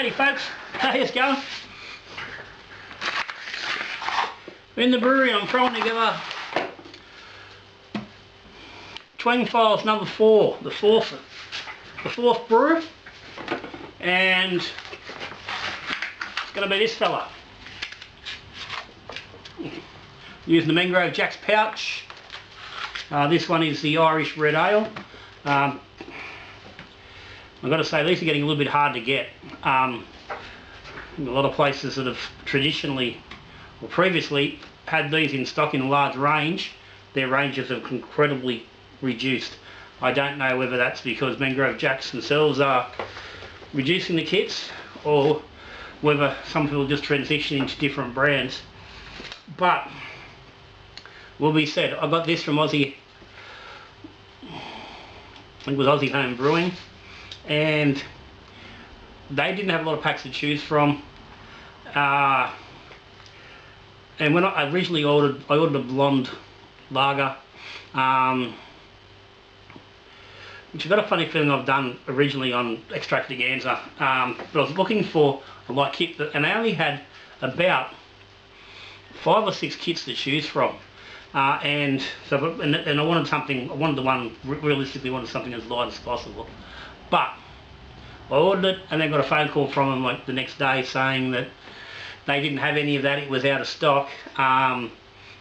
Howdy folks, how's it going? In the brewery I'm throwing together Twang Files number 4, the fourth brew, and it's going to be this fella. Using the Mangrove Jacks pouch. This one is the Irish Red Ale. I've got to say, these are getting a little bit hard to get. A lot of places that have traditionally or previously had these in stock in a large range, their ranges have incredibly reduced. I don't know whether that's because Mangrove Jacks themselves are reducing the kits, or whether some people just transition into different brands. But will be said, I got this from Aussie, I think it was Aussie Home Brewing, and they didn't have a lot of packs to choose from. And when I originally ordered a blonde lager, which I've got a funny feeling I've done originally on Extravaganza, but I was looking for a light kit, and they only had about 5 or 6 kits to choose from. And I wanted something, realistically wanted something as light as possible. But I ordered it and then got a phone call from them like the next day saying that they didn't have any of that, it was out of stock.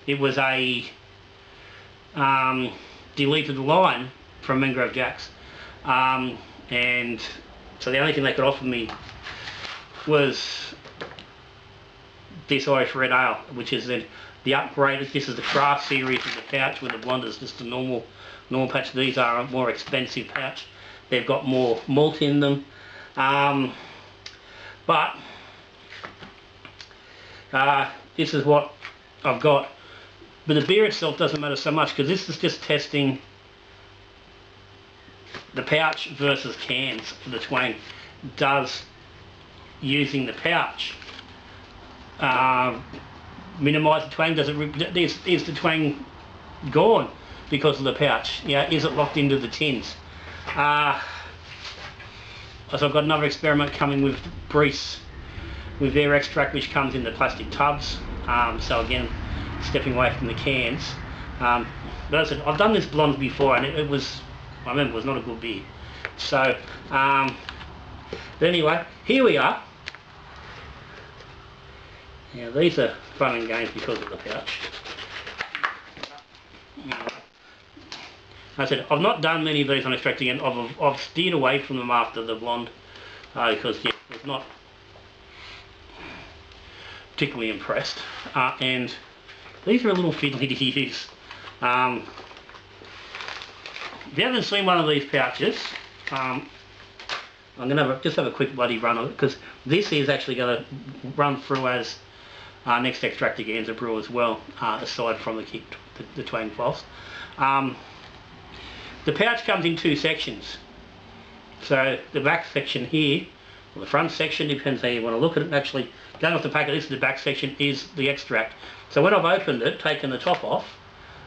It was a deleted line from Mangrove Jacks. And so the only thing they could offer me was this Irish Red Ale, which is the upgraded. This is the craft series of the pouch, where the blonde is just a normal pouch. These are a more expensive pouch. They've got more malt in them. But this is what I've got. But the beer itself doesn't matter so much, because this is just testing the pouch versus cans for the Twang. Does using the pouch minimise the Twang? Does it? Is the Twang gone because of the pouch? Yeah, is it locked into the tins? So I've got another experiment coming with Brew, with their extract, which comes in the plastic tubs. So again, stepping away from the cans. But as I said, I've done this blonde before, and it was, I remember, it was not a good beer. So, but anyway, here we are. Now these are fun and games because of the pouch. I said, I've not done many of these on extracting, and I've steered away from them after the blonde, because yeah, I was not particularly impressed. And these are a little fiddly to use. If you haven't seen one of these pouches, I'm going to just have a quick bloody run of it, because this is actually going to run through as next Extravaganza brew as well, aside from the Twang Files. The pouch comes in 2 sections. So the back section here, or the front section, depends how you want to look at it. Actually, going off the packet, this is the back section, is the extract. So when I've opened it, taken the top off,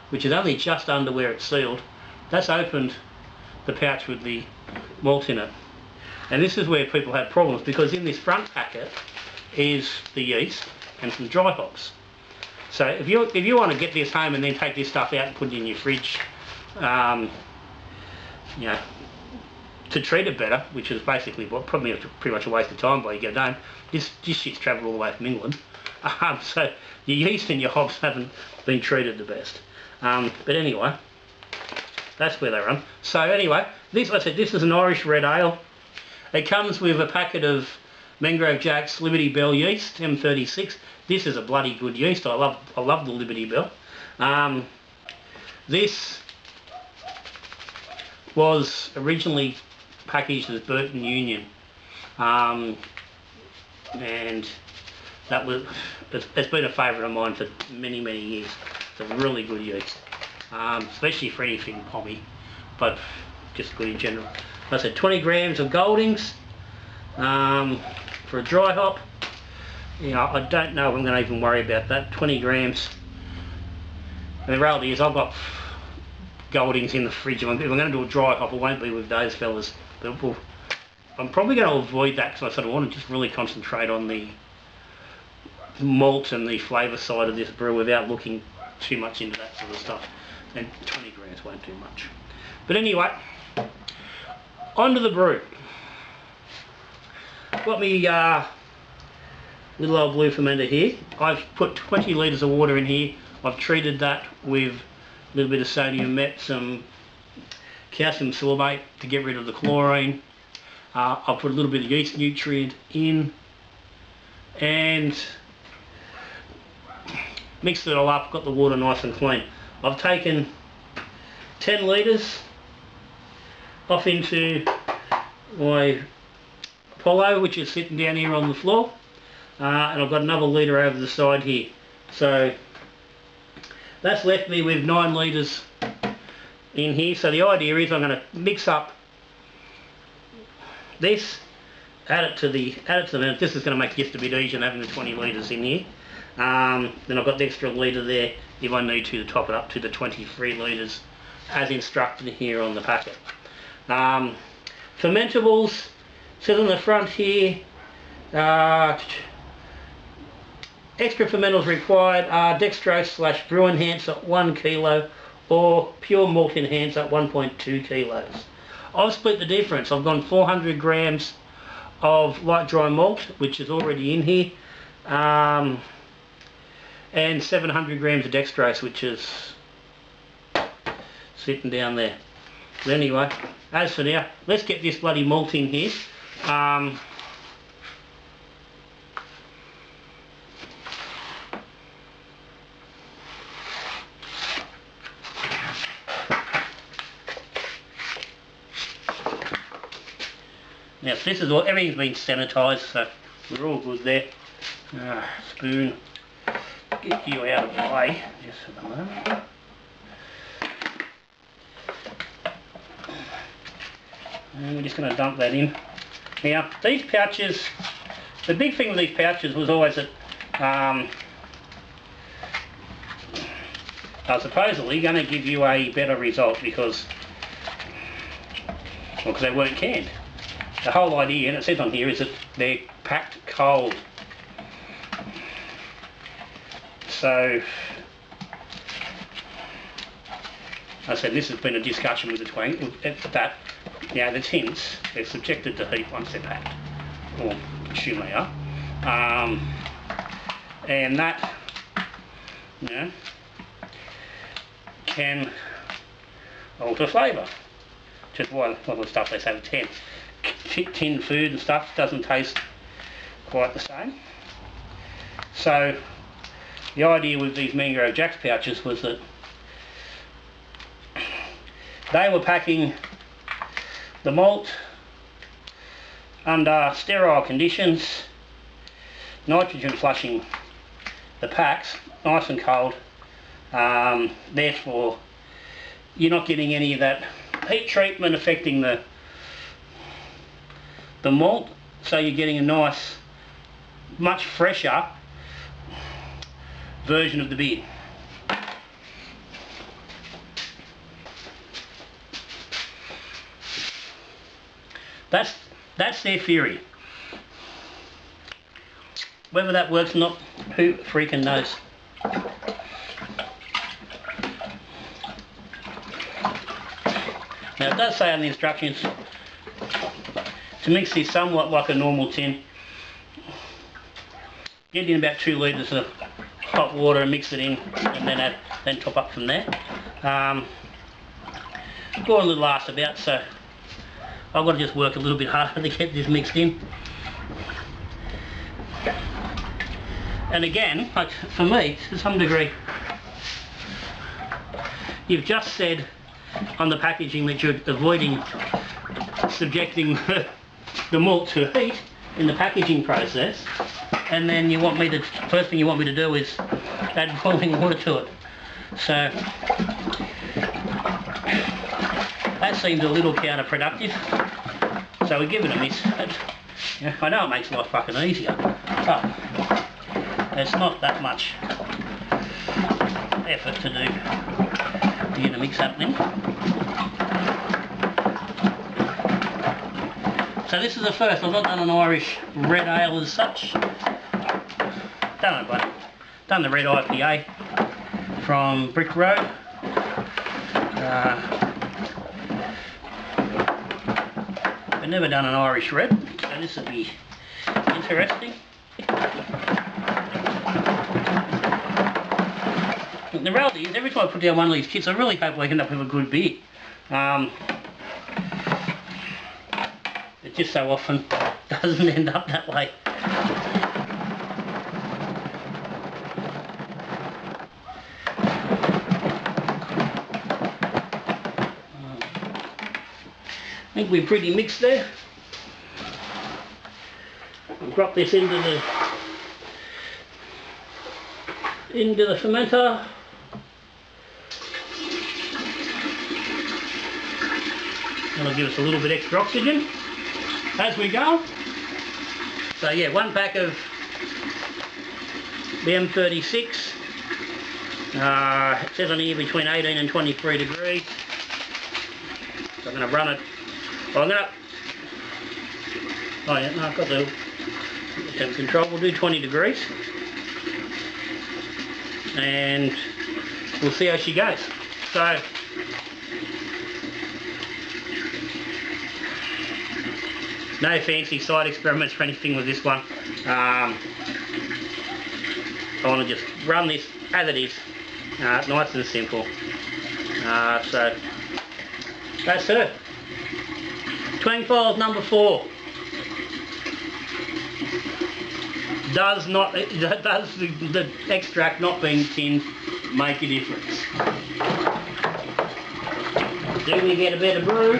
which is only just under where it's sealed, that's opened the pouch with the malt in it. And this is where people have problems, because in this front packet is the yeast and some dry hops. So if you want to get this home and then take this stuff out and put it in your fridge, you know, to treat it better, which is basically probably pretty much a waste of time by you get it home. This shit's travelled all the way from England, so your yeast and your hops haven't been treated the best. But anyway, that's where they run. So anyway, this, like I said, this is an Irish Red Ale. It comes with a packet of Mangrove Jacks Liberty Bell yeast, M36. This is a bloody good yeast. I love the Liberty Bell. This was originally packaged as Burton Union, and that was, it's been a favourite of mine for many years. It's a really good yeast, especially for anything pommy, but just good in general. I said 20 grams of Goldings for a dry hop. You know, I don't know if I'm going to even worry about that. 20 grams. And the reality is, I've got Goldings in the fridge. If I'm going to do a dry hop, it won't be with those fellas. But I'm probably going to avoid that because I sort of want to just really concentrate on the malt and the flavour side of this brew without looking too much into that sort of stuff. And 20 grams won't do much. But anyway, onto the brew. Got me little old blue fermenter here. I've put 20 litres of water in here. I've treated that with a little bit of sodium met, some calcium sorbate to get rid of the chlorine. I've put a little bit of yeast nutrient in and mixed it all up, got the water nice and clean. I've taken 10 litres off into my Apollo, which is sitting down here on the floor, and I've got another litre over the side here. So that's left me with 9 litres in here. So the idea is I'm going to mix up this, add it to the this is going to make just a bit easier than having the 20 litres in here. Then I've got the extra litre there if I need to top it up to the 23 litres as instructed here on the packet. Fermentables, says on the front here, extra fermentals required are dextrose / brew enhancer 1 kilo or pure malt enhancer 1.2 kilos. I've split the difference. I've gone 400 grams of light dry malt, which is already in here, and 700 grams of dextrose, which is sitting down there. But anyway, as for now, let's get this bloody malt in here. Now this is all, everything's been sanitised, so we're all good there. Spoon, get you out of the way just for the moment. And we're just going to dump that in. Now these pouches, the big thing with these pouches was always that are supposedly going to give you a better result because they weren't canned. The whole idea, and it says on here, is that they're packed cold. So, I said this has been a discussion with the Twang, that, now the tins, they're subjected to heat once they're packed, or assume they are. And that, you know, can alter flavour. Just one of the stuff they say with tin food and stuff doesn't taste quite the same. So the idea with these Mangrove Jacks pouches was that they were packing the malt under sterile conditions, nitrogen flushing the packs nice and cold, therefore you're not getting any of that heat treatment affecting the malt, so you're getting a nice, much fresher version of the beer. That's their theory. Whether that works or not, who freaking knows? Now it does say on the instructions to mix this somewhat like a normal tin. Get in about 2 litres of hot water and mix it in, and then top up from there. Go a little asked about, so I've got to just work a little bit harder to get this mixed in. And again, like for me, to some degree, you've just said on the packaging that you're avoiding subjecting the malt to heat in the packaging process, and then you want me to, first thing you want me to do is add boiling water to it. So that seems a little counterproductive, so we give it a miss. Yeah, I know it makes life fucking easier, but it's not that much effort to do to get a mix happening. So this is the first. I've not done an Irish red ale as such. Done it, but done the red IPA from Brick Road. I've never done an Irish red, so this will be interesting. And the reality is, every time I put down one of these kits, I really hope I end up with a good beer. It just so often doesn't end up that way. I think we're pretty mixed there. I'll drop this into the fermenter. That'll give us a little bit extra oxygen as we go. So yeah, 1 pack of the M36. It says on here between 18 and 23 degrees. So I'm going to run it. Well, I'm going to... Oh yeah, no, I've got the temp control. We'll do 20 degrees. And we'll see how she goes. So... no fancy side experiments or anything with this one. I want to just run this as it is, nice and simple. So that's her. Twang files number 4. Does the extract not being tinned make a difference? Do we get a better brew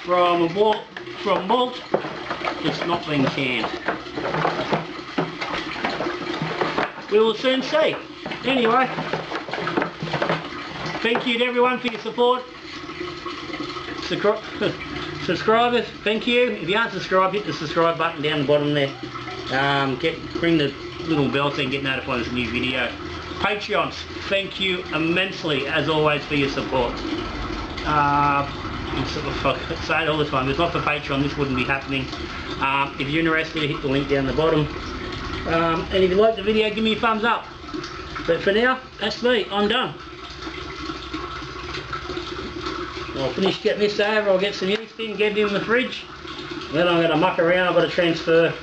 from malt? It's not being canned. We will soon see. Anyway, thank you to everyone for your support. Subscribers, thank you. If you aren't subscribed, hit the subscribe button down the bottom there. Ring the little bell so you can get notified of this new video. Patreons, thank you immensely as always for your support. I say it all the time, if it's not for Patreon this wouldn't be happening. If you're interested, hit the link down the bottom. And if you like the video, give me a thumbs up. But for now, that's me, I'm done. I'll finish getting this over, I'll get some yeast in, get it in the fridge. Then I'm going to muck around, I've got to transfer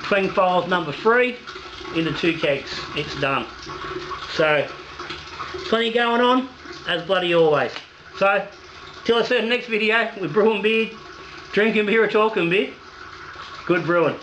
Twang files number 3 into 2 kegs. It's done. So, plenty going on, as bloody always. So, till I see you in the next video, we're brewing beer, drinking beer or talking beer. Good brewing.